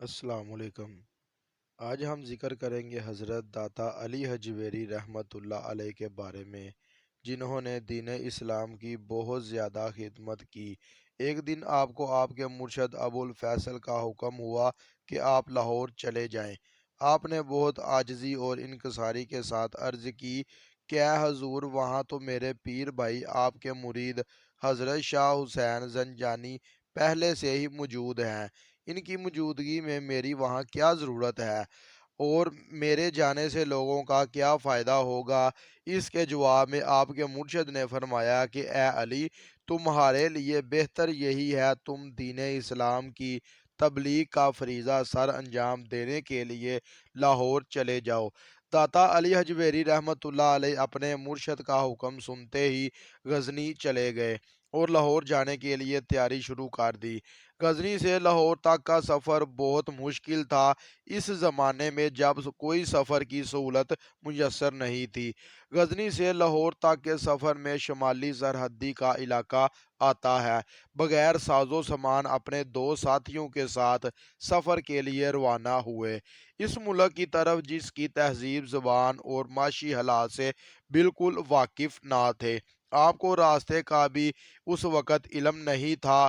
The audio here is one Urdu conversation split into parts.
السلام علیکم۔ آج ہم ذکر کریں گے حضرت داتا علی حجویری رحمۃ اللہ علیہ کے بارے میں، جنہوں نے دین اسلام کی بہت زیادہ خدمت کی۔ ایک دن آپ کو آپ کے مرشد ابو الفیصل کا حکم ہوا کہ آپ لاہور چلے جائیں۔ آپ نے بہت عاجزی اور انکساری کے ساتھ عرض کی کہ اے حضور، وہاں تو میرے پیر بھائی آپ کے مرید حضرت شاہ حسین زنجانی پہلے سے ہی موجود ہیں۔ ان کی موجودگی میں میری وہاں کیا ضرورت ہے اور میرے جانے سے لوگوں کا کیا فائدہ ہوگا؟ اس کے جواب میں آپ کے مرشد نے فرمایا کہ اے علی، تمہارے لیے بہتر یہی ہے تم دین اسلام کی تبلیغ کا فریضہ سر انجام دینے کے لیے لاہور چلے جاؤ۔ داتا علی حجویری رحمۃ اللہ علیہ اپنے مرشد کا حکم سنتے ہی غزنی چلے گئے اور لاہور جانے کے لیے تیاری شروع کر دی۔ غزنی سے لاہور تک کا سفر بہت مشکل تھا، اس زمانے میں جب کوئی سفر کی سہولت میسر نہیں تھی۔ غزنی سے لاہور تک کے سفر میں شمالی سرحدی کا علاقہ آتا ہے۔ بغیر ساز و سامان اپنے دو ساتھیوں کے ساتھ سفر کے لیے روانہ ہوئے، اس ملک کی طرف جس کی تہذیب، زبان اور معاشی حالات سے بالکل واقف نہ تھے۔ آپ کو راستے کا بھی اس وقت علم نہیں تھا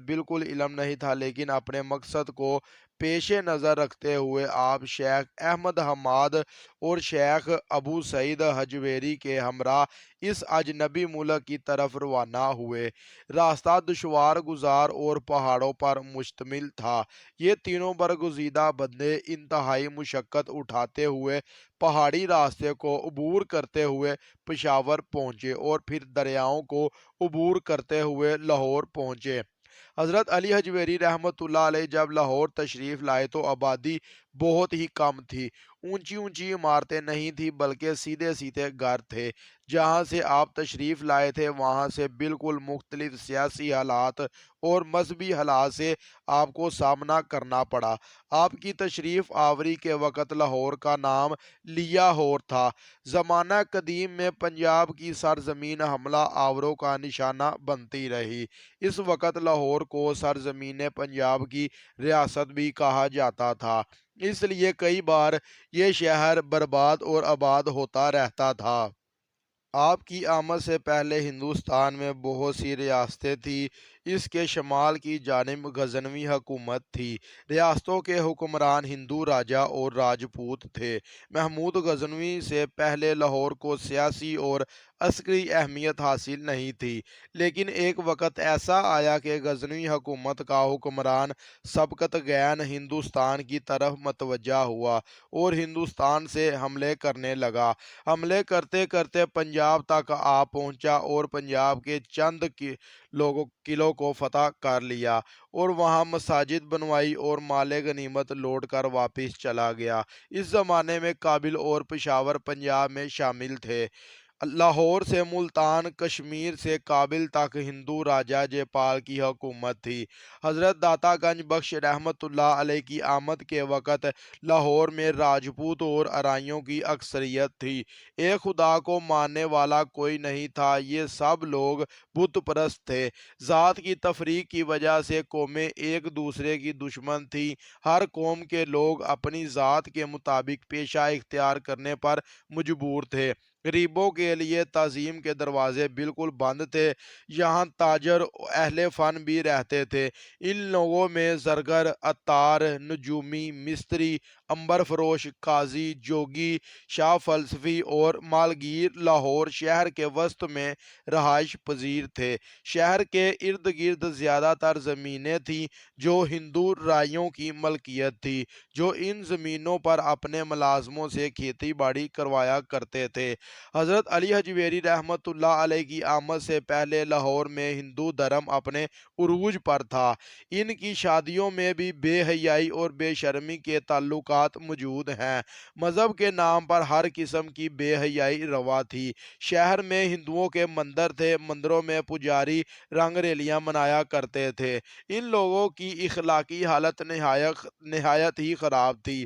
بالکل علم نہیں تھا، لیکن اپنے مقصد کو پیش نظر رکھتے ہوئے آپ شیخ احمد حماد اور شیخ ابو سعید حجویری کے ہمراہ اس اجنبی ملک کی طرف روانہ ہوئے۔ راستہ دشوار گزار اور پہاڑوں پر مشتمل تھا۔ یہ تینوں برگزیدہ بندے انتہائی مشقت اٹھاتے ہوئے پہاڑی راستے کو عبور کرتے ہوئے پشاور پہنچے اور پھر دریاؤں کو عبور کرتے ہوئے لاہور پہنچے۔ حضرت علی حجویری رحمۃ اللہ علیہ جب لاہور تشریف لائے تو آبادی بہت ہی کم تھی۔ اونچی اونچی عمارتیں نہیں تھیں بلکہ سیدھے سیدھے گھر تھے۔ جہاں سے آپ تشریف لائے تھے وہاں سے بالکل مختلف سیاسی حالات اور مذہبی حالات سے آپ کو سامنا کرنا پڑا۔ آپ کی تشریف آوری کے وقت لاہور کا نام لیا ہور تھا۔ زمانہ قدیم میں پنجاب کی سرزمین حملہ آوروں کا نشانہ بنتی رہی۔ اس وقت لاہور کو سرزمین پنجاب کی ریاست بھی کہا جاتا تھا، اس لیے کئی بار یہ شہر برباد اور آباد ہوتا رہتا تھا۔ آپ کی آمد سے پہلے ہندوستان میں بہت سی ریاستیں تھیں۔ اس کے شمال کی جانب غزنوی حکومت تھی۔ ریاستوں کے حکمران ہندو راجا اور راجپوت تھے۔ محمود غزنوی سے پہلے لاہور کو سیاسی اور عسکری اہمیت حاصل نہیں تھی، لیکن ایک وقت ایسا آیا کہ غزنوی حکومت کا حکمران سبکت گین ہندوستان کی طرف متوجہ ہوا اور ہندوستان سے حملے کرنے لگا۔ حملے کرتے کرتے پنجاب تک آ پہنچا اور پنجاب کے چند قلعوں کو فتح کر لیا اور وہاں مساجد بنوائی اور مال غنیمت لوٹ کر واپس چلا گیا۔ اس زمانے میں کابل اور پشاور پنجاب میں شامل تھے۔ لاہور سے ملتان، کشمیر سے کابل تک ہندو راجا جے پال کی حکومت تھی۔ حضرت داتا گنج بخش رحمۃ اللہ علیہ کی آمد کے وقت لاہور میں راجپوت اور ارائیوں کی اکثریت تھی۔ ایک خدا کو ماننے والا کوئی نہیں تھا، یہ سب لوگ بت پرست تھے۔ ذات کی تفریق کی وجہ سے قومیں ایک دوسرے کی دشمن تھیں۔ ہر قوم کے لوگ اپنی ذات کے مطابق پیشہ اختیار کرنے پر مجبور تھے۔ غریبوں کے لیے تعظیم کے دروازے بالکل بند تھے۔ یہاں تاجر، اہل فن بھی رہتے تھے۔ ان لوگوں میں زرگر، عطار، نجومی، مستری، عنبر فروش، قاضی، جوگی، شاہ فلسفی اور مالگیر لاہور شہر کے وسط میں رہائش پذیر تھے۔ شہر کے ارد گرد زیادہ تر زمینیں تھیں جو ہندو رائیوں کی ملکیت تھی، جو ان زمینوں پر اپنے ملازموں سے کھیتی باڑی کروایا کرتے تھے۔ حضرت علی حجویری رحمۃ اللہ علیہ کی آمد سے پہلے لاہور میں ہندو دھرم اپنے عروج پر تھا۔ ان کی شادیوں میں بھی بے حیائی اور بے شرمی کے تعلقات موجود ہیں۔ مذہب کے نام پر ہر قسم کی بے حیائی روا تھی۔ شہر میں ہندوؤں کے مندر تھے، مندروں میں پجاری رنگ ریلیاں منایا کرتے تھے۔ ان لوگوں کی اخلاقی حالت نہایت ہی خراب تھی۔